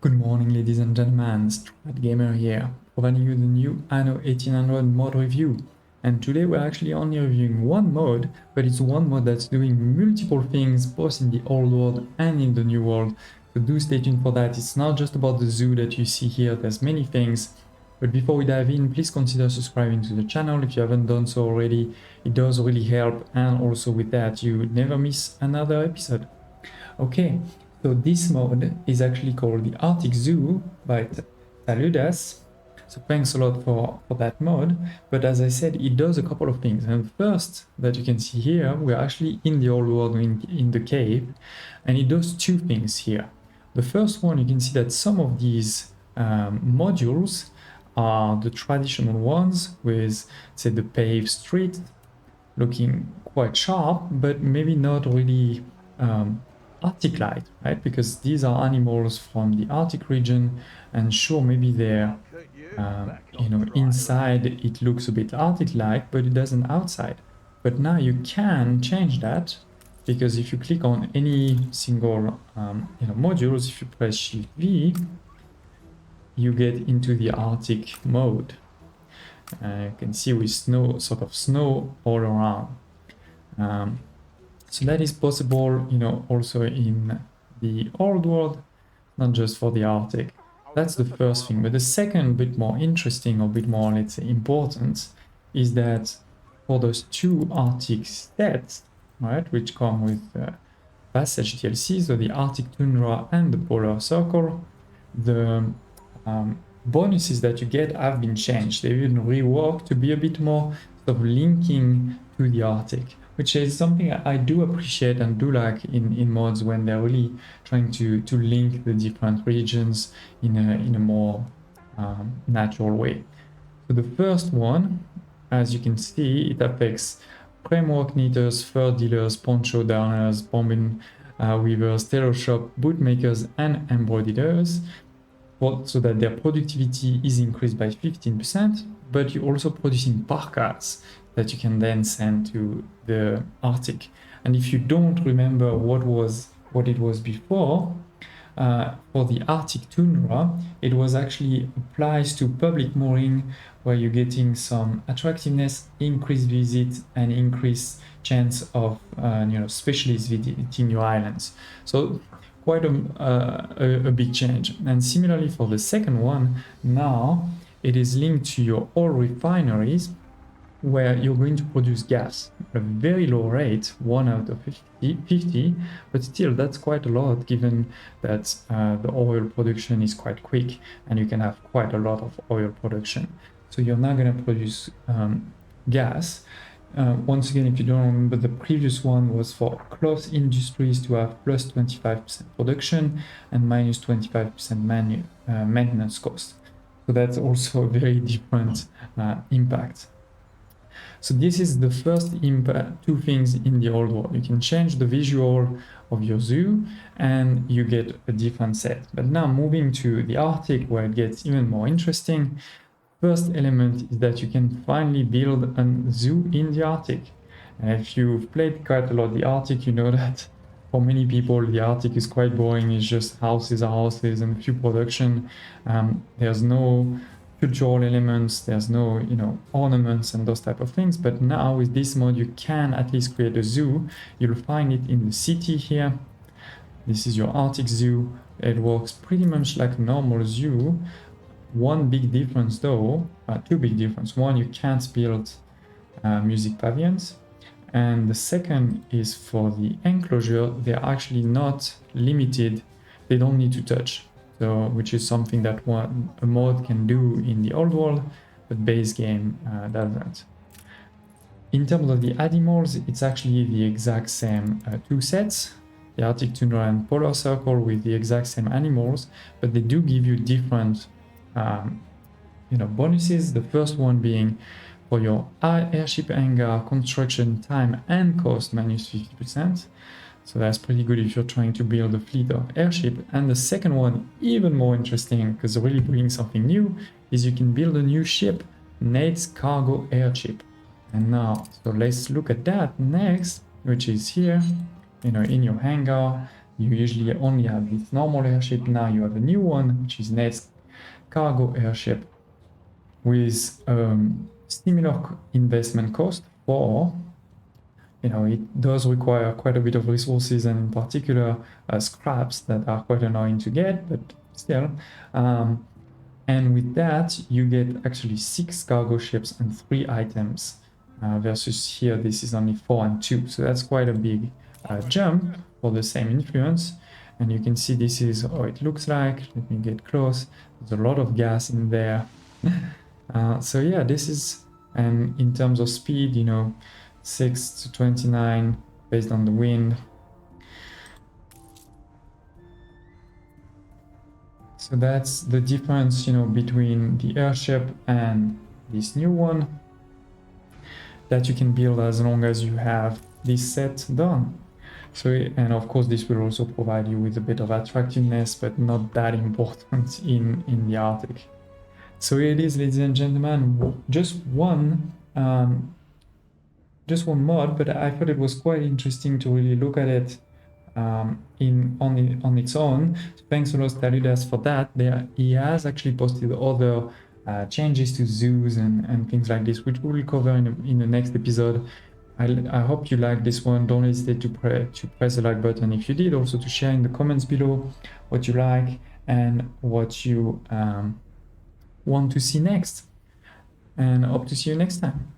Good morning, ladies and gentlemen, Strat Gamer here, providing you the new Anno 1800 mod review. And today we're actually only reviewing one mod, but it's one mod that's doing multiple things both in the old world and in the new world. So do stay tuned for that. It's not just about the zoo that you see here, there's many things. But before we dive in, please consider subscribing to the channel if you haven't done so already. It does really help, and also with that you never miss another episode. Okay, so this mod is actually called the Arctic Zoo by Saludas. So thanks a lot for that mod. But as I said, it does a couple of things. And first, that you can see here, we're actually in the old world in the cave. And it does two things here. The first one, you can see that some of these modules are the traditional ones with, say, the paved street looking quite sharp, but maybe not really Arctic-like, right? Because these are animals from the Arctic region, and sure, maybe they're, inside it looks a bit Arctic-like, but it doesn't outside. But now you can change that, because if you click on any single, modules, if you press Shift V, you get into the Arctic mode. You can see with snow all around. So that is possible, also in the old world, not just for the Arctic. That's the first thing. But the second, bit more interesting, or bit more, let's say, important, is that for those two Arctic sets, right, which come with Passage DLC, so the Arctic Tundra and the Polar Circle, the bonuses that you get have been changed. They've been reworked to be a bit more sort of linking to the Arctic, which is something I do appreciate and do like in mods when they're really trying to link the different regions in a more natural way. So the first one, as you can see, it affects framework knitters, fur dealers, poncho darners, bombing weavers, tailor shop, boot makers, and embroiderers, so that their productivity is increased by 15%, but you're also producing parkas that you can then send to the Arctic. And if you don't remember what it was before, for the Arctic Tundra, it was actually applies to public mooring, where you're getting some attractiveness, increased visit, and increased chance of specialists visiting your islands. So quite a big change. And similarly for the second one, now it is linked to your oil refineries, where you're going to produce gas at a very low rate, 1 out of 50, but still that's quite a lot, given that the oil production is quite quick and you can have quite a lot of oil production. So you're now going to produce gas. Once again, if you don't remember, the previous one was for cloth industries to have plus 25% production and minus 25% maintenance cost. So that's also a very different impact. So this is the first impact, two things in the old world. You can change the visual of your zoo and you get a different set. But now moving to the Arctic, where it gets even more interesting, first element is that you can finally build a zoo in the Arctic. And if you've played quite a lot the Arctic, you know that for many people the Arctic is quite boring. It's just houses are houses and few production. There's no cultural elements, there's no ornaments and those type of things. But now with this mod you can at least create a zoo. You'll find it in the city here. This is your Arctic zoo. It works pretty much like a normal zoo. One big difference though, two big differences. One, you can't build music pavilions, and the second is for the enclosure, they're actually not limited. They don't need to touch. So, which is something that a mod can do in the old world, but base game doesn't. In terms of the animals, it's actually the exact same two sets, the Arctic Tundra and Polar Circle, with the exact same animals, but they do give you different bonuses. The first one being for your airship hangar, construction time and cost minus 50%. So that's pretty good if you're trying to build a fleet of airship. And the second one, even more interesting, because really bringing something new, is you can build a new ship, Nate's cargo airship. And now, so let's look at that next, which is here, in your hangar. You usually only have this normal airship. Now you have a new one, which is Ned's cargo airship, with similar investment cost for, it does require quite a bit of resources, and in particular scraps that are quite annoying to get, but still. And with that, you get actually 6 cargo ships and 3 items, versus here this is only 4 and 2. So that's quite a big jump for the same influence. And you can see this is how it looks like. Let me get close. There's a lot of gas in there. So yeah, this is, and in terms of speed, 6 to 29 based on the wind. So that's the difference, between the airship and this new one that you can build as long as you have this set done. So, and of course, this will also provide you with a bit of attractiveness, but not that important in the Arctic. So here it is, ladies and gentlemen, just one mod, but I thought it was quite interesting to really look at it on its own. So thanks a lot, Stalidas, for that. He has actually posted other changes to zoos and things like this, which we will cover in the next episode. I hope you liked this one. Don't hesitate to press the like button if you did. Also to share in the comments below what you like and what you want to see next. And hope to see you next time.